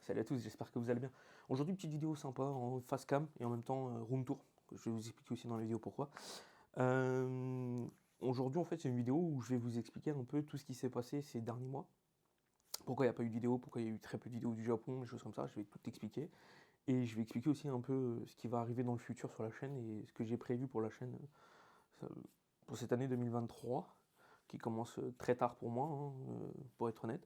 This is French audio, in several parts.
Salut à tous, j'espère que vous allez bien. Aujourd'hui, petite vidéo sympa en face cam et en même temps room tour. Je vais vous expliquer aussi dans la vidéo pourquoi. Euh, Aujourd'hui, en fait, c'est une vidéo où je vais vous expliquer un peu tout ce qui s'est passé ces derniers mois. Pourquoi il n'y a pas eu de vidéo, pourquoi il y a eu très peu de vidéos du Japon, des choses comme ça. Je vais tout expliquer. Et je vais expliquer aussi un peu ce qui va arriver dans le futur sur la chaîne et ce que j'ai prévu pour la chaîne euh, pour cette année 2023, qui commence très tard pour moi, hein, pour être honnête.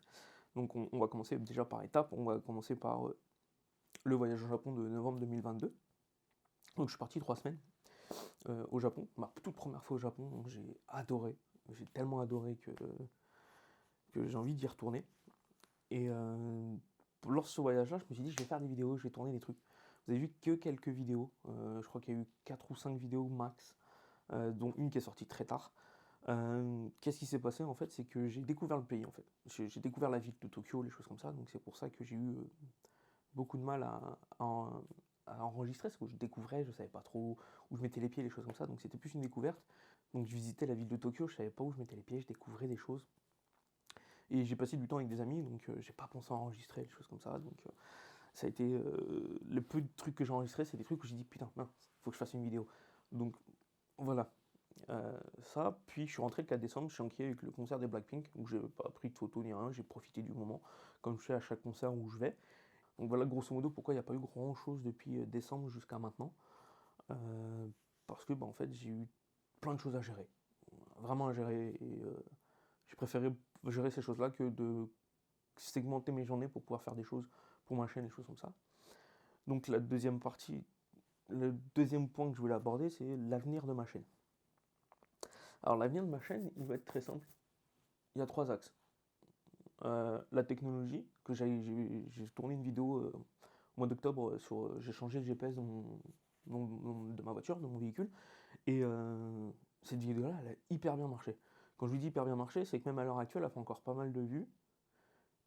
Donc on va commencer déjà par étapes. On va commencer par le voyage au Japon de novembre 2022. Donc je suis parti 3 semaines au Japon, ma toute première fois au Japon, donc j'ai adoré, j'ai tellement adoré que j'ai envie d'y retourner. Et lors de ce voyage-là, je me suis dit je vais faire des vidéos, je vais tourner des trucs. Vous avez vu que quelques vidéos, je crois qu'il y a eu 4 ou 5 vidéos max, dont une qui est sortie très tard. Qu'est-ce qui s'est passé en fait? C'est que j'ai découvert le pays en fait. J'ai découvert la ville de Tokyo, les choses comme ça, donc c'est pour ça que j'ai eu beaucoup de mal à enregistrer, parce que je découvrais, je savais pas trop où je mettais les pieds, les choses comme ça, donc c'était plus une découverte. Donc je visitais la ville de Tokyo, je savais pas où je mettais les pieds, je découvrais des choses. Et j'ai passé du temps avec des amis, donc j'ai pas pensé à enregistrer, des choses comme ça. Donc ça a été le peu de trucs que j'ai enregistrés, c'est des trucs où j'ai dit putain, mince, faut que je fasse une vidéo. Donc voilà. Ça, puis je suis rentré le 4 décembre, je suis enquillé avec le concert des Blackpink, où j'ai pas pris de photos ni rien, j'ai profité du moment, comme je fais à chaque concert où je vais. Donc voilà grosso modo pourquoi il n'y a pas eu grand chose depuis décembre jusqu'à maintenant. Euh, Parce que bah, en fait j'ai eu plein de choses à gérer. Vraiment à gérer. Et j'ai préféré gérer ces choses-là que de segmenter mes journées pour pouvoir faire des choses pour ma chaîne, des choses comme ça. Donc la deuxième partie, le deuxième point que je voulais aborder, c'est l'avenir de ma chaîne. Alors l'avenir de ma chaîne, il va être très simple. Il y a 3 axes. La technologie, que j'ai tourné une vidéo au mois d'octobre sur. J'ai changé le GPS de ma voiture, de mon véhicule, et cette vidéo-là, elle a hyper bien marché. Quand je vous dis hyper bien marché, c'est que même à l'heure actuelle, elle fait encore pas mal de vues,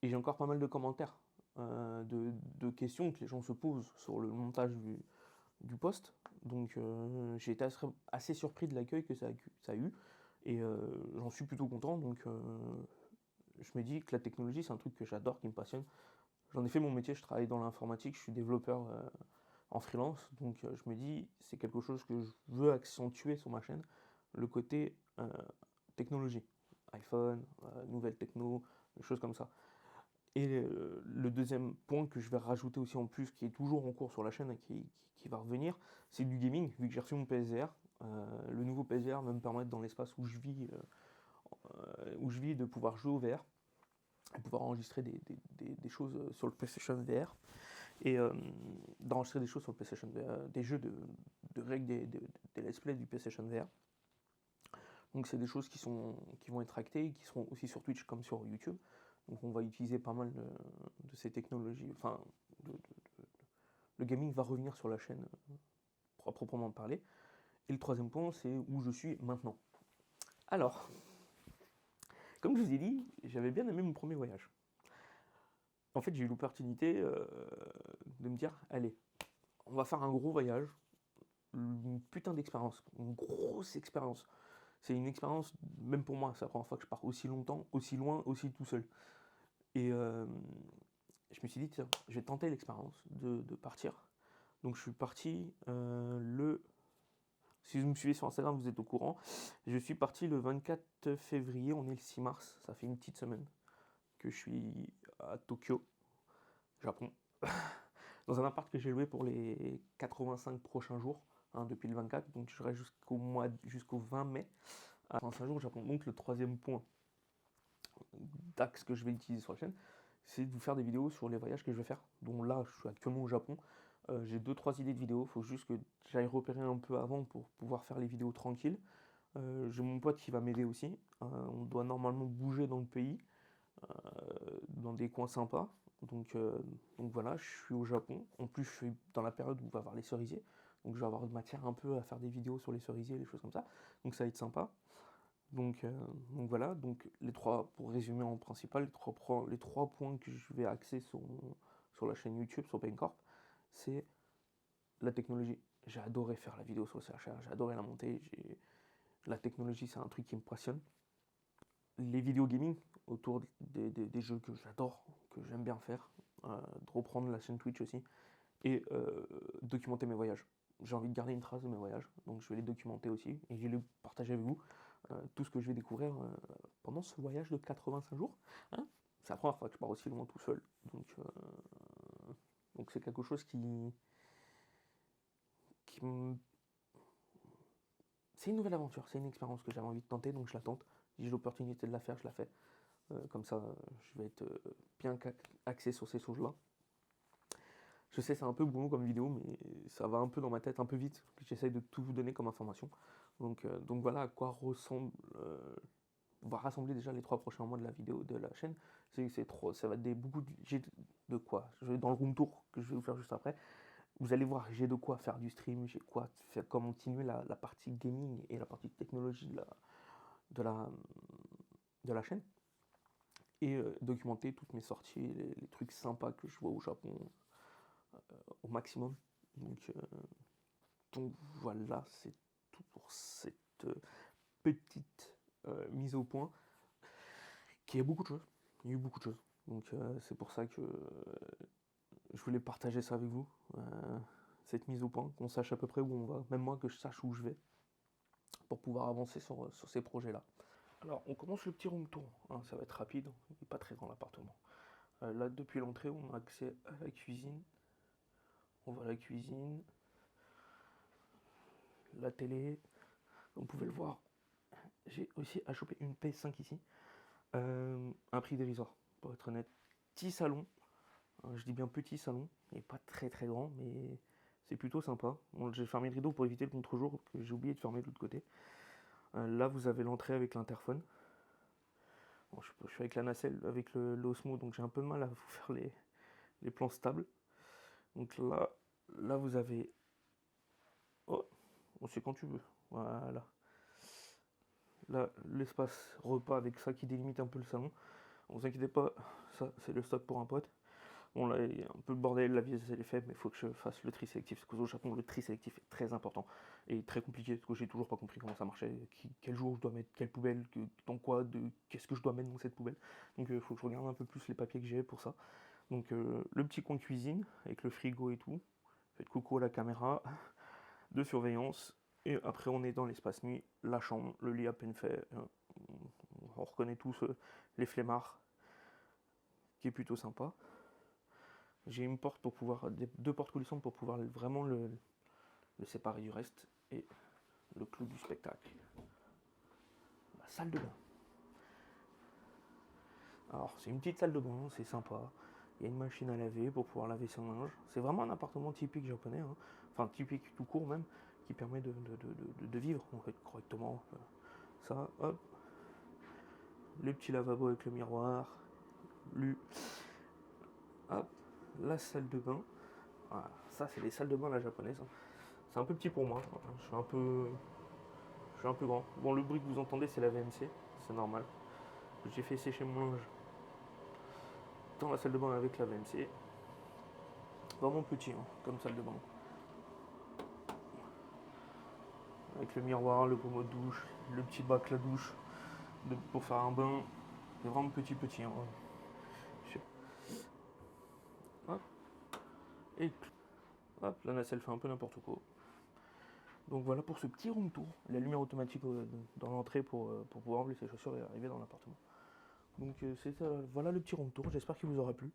et j'ai encore pas mal de commentaires, de questions que les gens se posent sur le montage du post. Donc j'ai été assez surpris de l'accueil que ça a eu, et j'en suis plutôt content. Donc je me dis que la technologie, c'est un truc que j'adore, qui me passionne. J'en ai fait mon métier, je travaille dans l'informatique, je suis développeur en freelance, donc je me dis, c'est quelque chose que je veux accentuer sur ma chaîne, le côté technologie, iPhone, nouvelles techno, des choses comme ça. Et le deuxième point que je vais rajouter aussi en plus, qui est toujours en cours sur la chaîne et qui va revenir, c'est du gaming, vu que j'ai reçu mon PSVR. Le nouveau PSVR va me permettre, dans l'espace où je vis, de pouvoir jouer au VR et pouvoir enregistrer des choses sur le PlayStation VR et d'enregistrer des choses sur le PlayStation VR, des jeux de règles des let's play du PlayStation VR. Donc c'est des choses qui vont être actées et qui seront aussi sur Twitch comme sur YouTube. Donc on va utiliser pas mal de ces technologies. Enfin, le gaming va revenir sur la chaîne à proprement parler. Et le troisième point, c'est où je suis maintenant. Alors, comme je vous ai dit, j'avais bien aimé mon premier voyage. En fait, j'ai eu l'opportunité de me dire, allez, on va faire un gros voyage, une putain d'expérience, une grosse expérience. C'est une expérience, même pour moi, c'est la première fois que je pars aussi longtemps, aussi loin, aussi tout seul. Et je me suis dit, tiens, je vais tenter l'expérience de partir. Donc je suis parti Si vous me suivez sur Instagram, vous êtes au courant. Je suis parti le 24 février, on est le 6 mars, ça fait une petite semaine que je suis à Tokyo, Japon, dans un appart que j'ai loué pour les 85 prochains jours, hein, depuis le 24, donc je reste jusqu'au 20 mai, à 85 jours au Japon. Donc le troisième point d'axe que je vais utiliser sur la chaîne, c'est de vous faire des vidéos sur les voyages que je vais faire. Donc là, je suis actuellement au Japon. J'ai 2-3 idées de vidéos, il faut juste que j'aille repérer un peu avant pour pouvoir faire les vidéos tranquilles. J'ai mon pote qui va m'aider aussi. On doit normalement bouger dans le pays, dans des coins sympas. Donc voilà, je suis au Japon. En plus, je suis dans la période où on va avoir les cerisiers. Donc je vais avoir de matière un peu à faire des vidéos sur les cerisiers, les choses comme ça. Donc ça va être sympa. Donc voilà, donc pour résumer en principal, les trois points que je vais axer sur la chaîne YouTube, sur Paincorp, c'est la technologie. J'ai adoré faire la vidéo sur le CHR, j'ai adoré la monter. La technologie, c'est un truc qui me passionne. Les vidéos gaming autour des jeux que j'adore, que j'aime bien faire. de reprendre la chaîne Twitch aussi, et documenter mes voyages. J'ai envie de garder une trace de mes voyages, donc je vais les documenter aussi, et je vais les partager avec vous, tout ce que je vais découvrir pendant ce voyage de 85 jours. Hein, c'est la première fois que je pars aussi loin tout seul, donc c'est quelque chose qui me... C'est une nouvelle aventure, c'est une expérience que j'avais envie de tenter, donc je la tente. Si j'ai l'opportunité de la faire, je la fais. Comme ça, je vais être bien axé sur ces choses-là. Je sais, c'est un peu boulot comme vidéo, mais ça va un peu dans ma tête, un peu vite. J'essaye de tout vous donner comme information. Donc voilà à quoi ressemble... on va rassembler déjà les 3 prochains mois de la vidéo de la chaîne. Ça va être beaucoup j'ai de quoi. Je vais dans le room tour que je vais vous faire juste après. Vous allez voir, j'ai de quoi faire du stream, j'ai quoi faire, comment continuer la partie gaming et la partie technologie de la chaîne. Et documenter toutes mes sorties, les trucs sympas que je vois au Japon au maximum. Donc voilà, c'est tout pour cette petite mise au point. Qui a beaucoup de choses. Il y a eu beaucoup de choses. Donc c'est pour ça que je voulais partager ça avec vous. Cette mise au point, qu'on sache à peu près où on va. Même moi, que je sache où je vais. Pour pouvoir avancer sur ces projets-là. Alors, on commence le petit room tour. Hein, ça va être rapide. Il n'est pas très grand l'appartement. Là, depuis l'entrée, on a accès à la cuisine. On voit la cuisine. La télé. Vous pouvez le voir. J'ai aussi à choper une PS5 ici. Un prix dérisoire, pour être honnête. Petit salon. Je dis bien petit salon. Il n'est pas très très grand, mais c'est plutôt sympa. Bon, j'ai fermé le rideau pour éviter le contre-jour, que j'ai oublié de fermer de l'autre côté. Là, vous avez l'entrée avec l'interphone. Bon, je suis avec la nacelle, avec l'Osmo, donc j'ai un peu de mal à vous faire les plans stables. Donc là vous avez... Oh, c'est quand tu veux. Voilà. Là, l'espace repas avec ça qui délimite un peu le salon. Ne vous inquiétez pas, ça c'est le stock pour un pote. Bon là, il y a un peu le bordel, la vie elle est faite, mais il faut que je fasse le tri sélectif. Parce qu'au Japon, le tri sélectif est très important et très compliqué, parce que j'ai toujours pas compris comment ça marchait, quel jour je dois mettre quelle poubelle, dans quoi, qu'est-ce que je dois mettre dans cette poubelle. Donc il faut que je regarde un peu plus les papiers que j'ai pour ça. Donc le petit coin cuisine, avec le frigo et tout. Faites coucou à la caméra de surveillance. Et après on est dans l'espace nuit, la chambre, le lit à peine fait. On reconnaît tous les flemmards, qui est plutôt sympa. J'ai une porte pour pouvoir, 2 portes coulissantes pour pouvoir vraiment le séparer du reste. Et le clou du spectacle. La salle de bain. Alors c'est une petite salle de bain, c'est sympa. Il y a une machine à laver pour pouvoir laver son linge. C'est vraiment un appartement typique japonais, hein. Enfin typique tout court même, qui permet de vivre en fait correctement. Ça, hop. Le petit lavabo avec le miroir. Hop. La salle de bain. Voilà. Ça c'est les salles de bain à la japonaise. C'est un peu petit pour moi. Je suis un peu grand. Bon, le bruit que vous entendez, c'est la VMC. C'est normal. J'ai fait sécher mon linge dans la salle de bain avec la VMC. Vraiment petit, hein, comme salle de bain. Avec le miroir, le pommeau de douche, le petit bac la douche pour faire un bain. C'est vraiment petit. Hein. Hop. Et hop, la nacelle fait un peu n'importe quoi. Donc voilà pour ce petit room tour. La lumière automatique dans l'entrée pour pouvoir enlever ses chaussures et arriver dans l'appartement. Donc c'est ça, voilà le petit room tour. J'espère qu'il vous aura plu.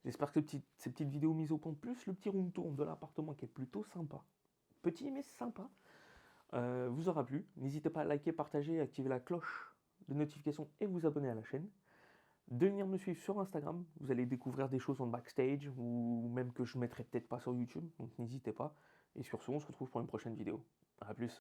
J'espère que ces petites vidéos mises au point, plus le petit room tour de l'appartement qui est plutôt sympa, petit mais sympa, vous aura plu. N'hésitez pas à liker, partager, activer la cloche de notification et vous abonner à la chaîne. De venir me suivre sur Instagram, vous allez découvrir des choses en backstage ou même que je ne mettrai peut-être pas sur YouTube, donc n'hésitez pas. Et sur ce, on se retrouve pour une prochaine vidéo. A plus.